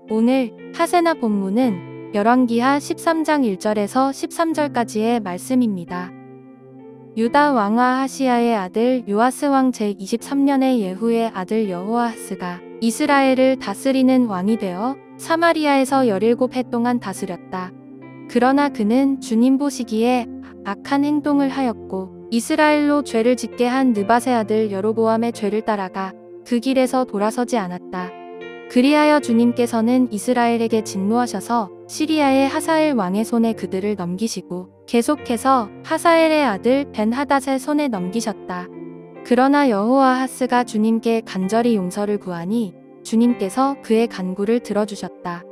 오늘 하세나 본문은 열왕기하 13장 1절에서 13절까지의 말씀입니다. 유다 왕 아하시야의 아들 요아스 왕 제23년에 예후의 아들 여호아하스가 이스라엘을 다스리는 왕이 되어 사마리아에서 17해 동안 다스렸다. 그러나 그는 주님 보시기에 악한 행동을 하였고 이스라엘로 죄를 짓게 한 느밧의 아들 여로보암의 죄를 따라가 그 길에서 돌아서지 않았다. 그리하여 주님께서는 이스라엘에게 진노하셔서 시리아의 하사엘 왕의 손에 그들을 넘기시고 계속해서 하사엘의 아들 벤하닷의 손에 넘기셨다. 그러나 여호아하스가 주님께 간절히 용서를 구하니 주님께서 그의 간구를 들어주셨다.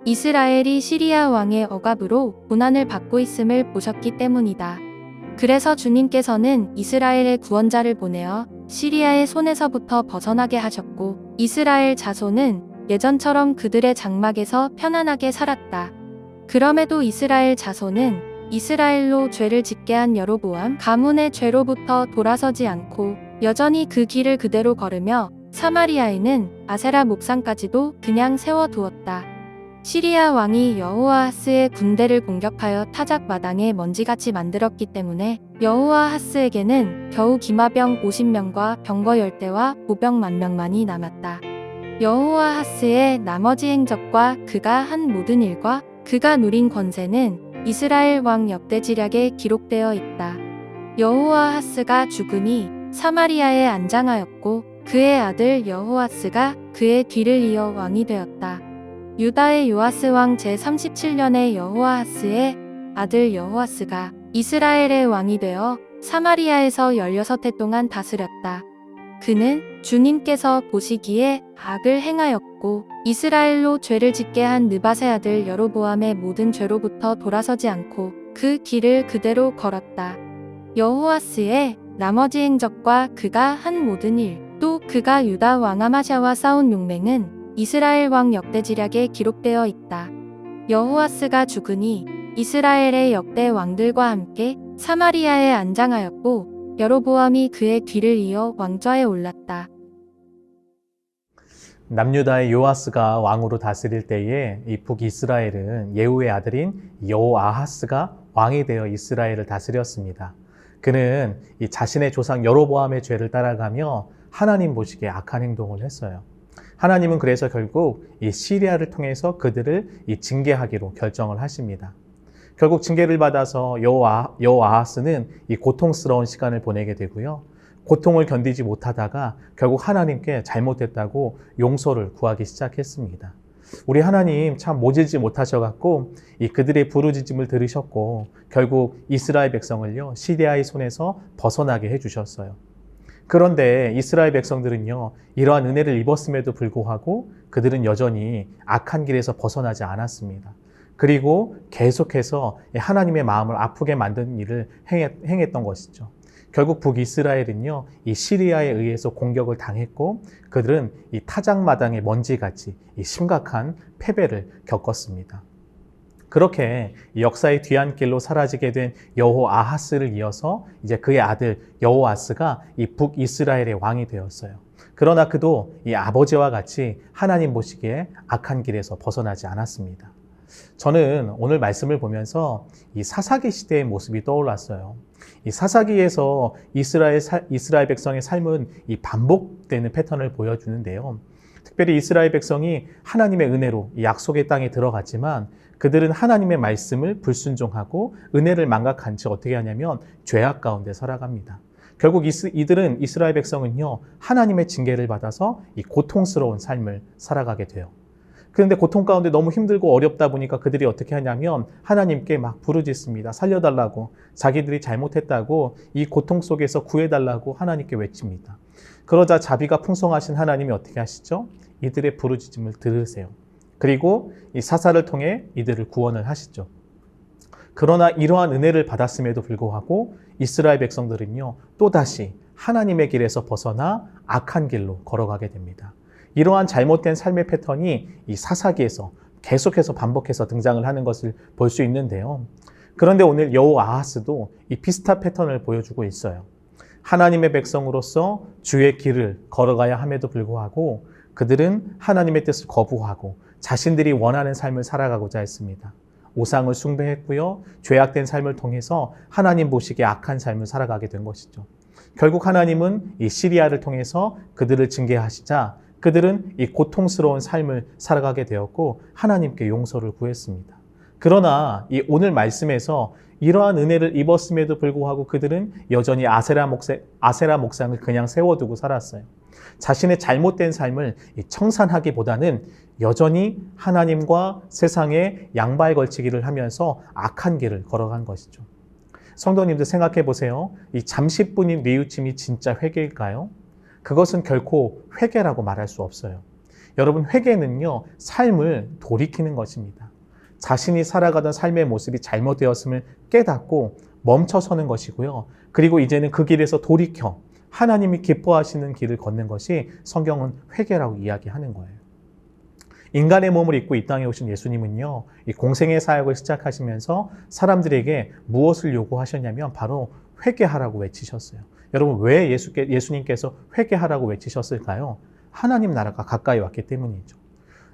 이스라엘이 시리아 왕의 억압으로 고난을 받고 있음을 보셨기 때문이다. 그래서 주님께서는 이스라엘의 구원자를 보내어 시리아의 손에서부터 벗어나게 하셨고 이스라엘 자손은 예전처럼 그들의 장막에서 편안하게 살았다. 그럼에도 이스라엘 자손은 이스라엘로 죄를 짓게 한 여로보암 가문의 죄로부터 돌아서지 않고 여전히 그 길을 그대로 걸으며 사마리아에는 아세라 목상까지도 그냥 세워두었다. 시리아 왕이 여호아하스의 군대를 공격하여 타작 마당에 먼지같이 만들었기 때문에 여호아하스에게는 겨우 기마병 50명과 병거 10대와 보병 10,000명만이 남았다. 여호아하스의 나머지 행적과 그가 한 모든 일과 그가 누린 권세는 이스라엘 왕 역대지략에 기록되어 있다. 여호아하스가 죽으니 사마리아에 안장하였고 그의 아들 여호아스가 그의 뒤를 이어 왕이 되었다. 유다의 요아스 왕 제37년에 여호아하스의 아들 여호아스가 이스라엘의 왕이 되어 사마리아에서 16해 동안 다스렸다. 그는 주님께서 보시기에 악을 행하였고 이스라엘로 죄를 짓게 한 느밧의 아들 여로보암의 모든 죄로부터 돌아서지 않고 그 길을 그대로 걸었다. 여호아스의 나머지 행적과 그가 한 모든 일, 또 그가 유다 왕 아마샤와 싸운 용맹은 이스라엘 왕 역대지략에 기록되어 있다. 여호아스가 죽으니 이스라엘의 역대 왕들과 함께 사마리아에 안장하였고 여로보암이 그의 뒤를 이어 왕좌에 올랐다. 남유다의 요아스가 왕으로 다스릴 때에 이 북이스라엘은 예후의 아들인 여호아하스가 왕이 되어 이스라엘을 다스렸습니다. 그는 이 자신의 조상 여로보암의 죄를 따라가며 하나님 보시기에 악한 행동을 했어요. 하나님은 그래서 결국 이 시리아를 통해서 그들을 이 징계하기로 결정을 하십니다. 결국 징계를 받아서 여호아하스는 이 고통스러운 시간을 보내게 되고요. 고통을 견디지 못하다가 결국 하나님께 잘못했다고 용서를 구하기 시작했습니다. 우리 하나님 참 모질지 못하셔갖고 이 그들의 부르짖음을 들으셨고 결국 이스라엘 백성을요 시리아의 손에서 벗어나게 해주셨어요. 그런데 이스라엘 백성들은요 이러한 은혜를 입었음에도 불구하고 그들은 여전히 악한 길에서 벗어나지 않았습니다. 그리고 계속해서 하나님의 마음을 아프게 만드는 일을 행했던 것이죠. 결국 북이스라엘은요 이 시리아에 의해서 공격을 당했고 그들은 이 타작마당의 먼지같이 이 심각한 패배를 겪었습니다. 그렇게 역사의 뒤안길로 사라지게 된 여호아하스를 이어서 이제 그의 아들 여호아스가 이 북이스라엘의 왕이 되었어요. 그러나 그도 이 아버지와 같이 하나님 보시기에 악한 길에서 벗어나지 않았습니다. 저는 오늘 말씀을 보면서 이 사사기 시대의 모습이 떠올랐어요. 이 사사기에서 이스라엘 백성의 삶은 이 반복되는 패턴을 보여주는데요. 특별히 이스라엘 백성이 하나님의 은혜로 이 약속의 땅에 들어갔지만 그들은 하나님의 말씀을 불순종하고 은혜를 망각한 채 어떻게 하냐면 죄악 가운데 살아갑니다. 결국 이스라엘 백성은요 하나님의 징계를 받아서 이 고통스러운 삶을 살아가게 돼요. 그런데 고통 가운데 너무 힘들고 어렵다 보니까 그들이 어떻게 하냐면 하나님께 막 부르짖습니다. 살려달라고, 자기들이 잘못했다고 이 고통 속에서 구해달라고 하나님께 외칩니다. 그러자 자비가 풍성하신 하나님이 어떻게 하시죠? 이들의 부르짖음을 들으세요. 그리고 이 사사를 통해 이들을 구원을 하시죠. 그러나 이러한 은혜를 받았음에도 불구하고 이스라엘 백성들은요 또다시 하나님의 길에서 벗어나 악한 길로 걸어가게 됩니다. 이러한 잘못된 삶의 패턴이 이 사사기에서 계속해서 반복해서 등장을 하는 것을 볼 수 있는데요. 그런데 오늘 여호아하스도 이 비슷한 패턴을 보여주고 있어요. 하나님의 백성으로서 주의 길을 걸어가야 함에도 불구하고 그들은 하나님의 뜻을 거부하고 자신들이 원하는 삶을 살아가고자 했습니다. 우상을 숭배했고요. 죄악된 삶을 통해서 하나님 보시기에 악한 삶을 살아가게 된 것이죠. 결국 하나님은 이 시리아를 통해서 그들을 징계하시자 그들은 이 고통스러운 삶을 살아가게 되었고 하나님께 용서를 구했습니다. 그러나 이 오늘 말씀에서 이러한 은혜를 입었음에도 불구하고 그들은 여전히 아세라 목상을 그냥 세워두고 살았어요. 자신의 잘못된 삶을 청산하기보다는 여전히 하나님과 세상에 양발 걸치기를 하면서 악한 길을 걸어간 것이죠. 성도님들 생각해 보세요. 이 잠시뿐인 뉘우침이 진짜 회개일까요? 그것은 결코 회개라고 말할 수 없어요. 여러분, 회개는요, 삶을 돌이키는 것입니다. 자신이 살아가던 삶의 모습이 잘못되었음을 깨닫고 멈춰서는 것이고요. 그리고 이제는 그 길에서 돌이켜 하나님이 기뻐하시는 길을 걷는 것이 성경은 회개라고 이야기하는 거예요. 인간의 몸을 입고 이 땅에 오신 예수님은요, 이 공생의 사역을 시작하시면서 사람들에게 무엇을 요구하셨냐면 바로 회개하라고 외치셨어요. 여러분, 왜 예수님께서 회개하라고 외치셨을까요? 하나님 나라가 가까이 왔기 때문이죠.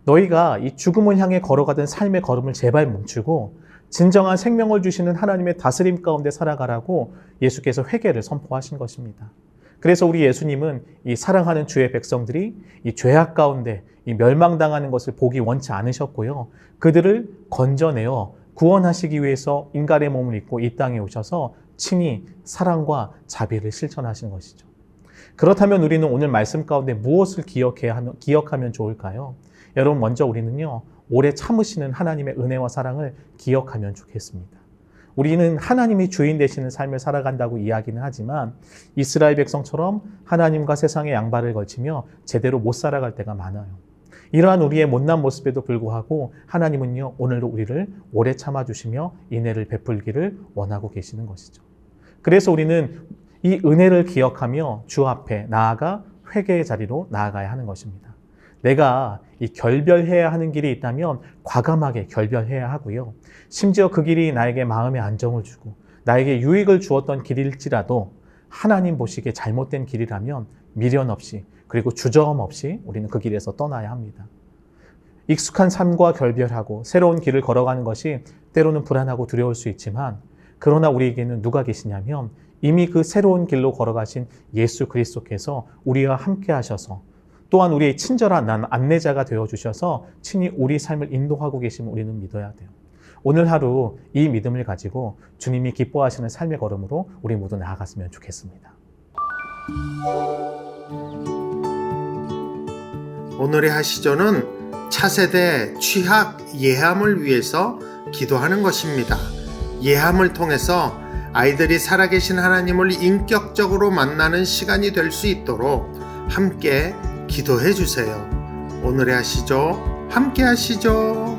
너희가 이 죽음을 향해 걸어가던 삶의 걸음을 제발 멈추고 진정한 생명을 주시는 하나님의 다스림 가운데 살아가라고 예수께서 회개를 선포하신 것입니다. 그래서 우리 예수님은 이 사랑하는 주의 백성들이 이 죄악 가운데 이 멸망당하는 것을 보기 원치 않으셨고요. 그들을 건져내어 구원하시기 위해서 인간의 몸을 입고 이 땅에 오셔서 친히 사랑과 자비를 실천하신 것이죠. 그렇다면 우리는 오늘 말씀 가운데 무엇을 기억하면 좋을까요? 여러분, 먼저 우리는요, 오래 참으시는 하나님의 은혜와 사랑을 기억하면 좋겠습니다. 우리는 하나님이 주인 되시는 삶을 살아간다고 이야기는 하지만 이스라엘 백성처럼 하나님과 세상의 양발을 걸치며 제대로 못 살아갈 때가 많아요. 이러한 우리의 못난 모습에도 불구하고 하나님은요, 오늘도 우리를 오래 참아주시며 인애를 베풀기를 원하고 계시는 것이죠. 그래서 우리는 이 은혜를 기억하며 주 앞에 나아가 회개의 자리로 나아가야 하는 것입니다. 내가 이 결별해야 하는 길이 있다면 과감하게 결별해야 하고요. 심지어 그 길이 나에게 마음의 안정을 주고 나에게 유익을 주었던 길일지라도 하나님 보시기에 잘못된 길이라면 미련 없이 그리고 주저함 없이 우리는 그 길에서 떠나야 합니다. 익숙한 삶과 결별하고 새로운 길을 걸어가는 것이 때로는 불안하고 두려울 수 있지만 그러나 우리에게는 누가 계시냐면 이미 그 새로운 길로 걸어가신 예수 그리스도께서 우리와 함께 하셔서 또한 우리의 친절한 안내자가 되어주셔서 친히 우리 삶을 인도하고 계심을 우리는 믿어야 돼요. 오늘 하루 이 믿음을 가지고 주님이 기뻐하시는 삶의 걸음으로 우리 모두 나아갔으면 좋겠습니다. 오늘의 하시조는 차세대 취학 예함을 위해서 기도하는 것입니다. 예함을 통해서 아이들이 살아계신 하나님을 인격적으로 만나는 시간이 될 수 있도록 함께 기도해 주세요. 오늘의 하시조 함께 하시죠.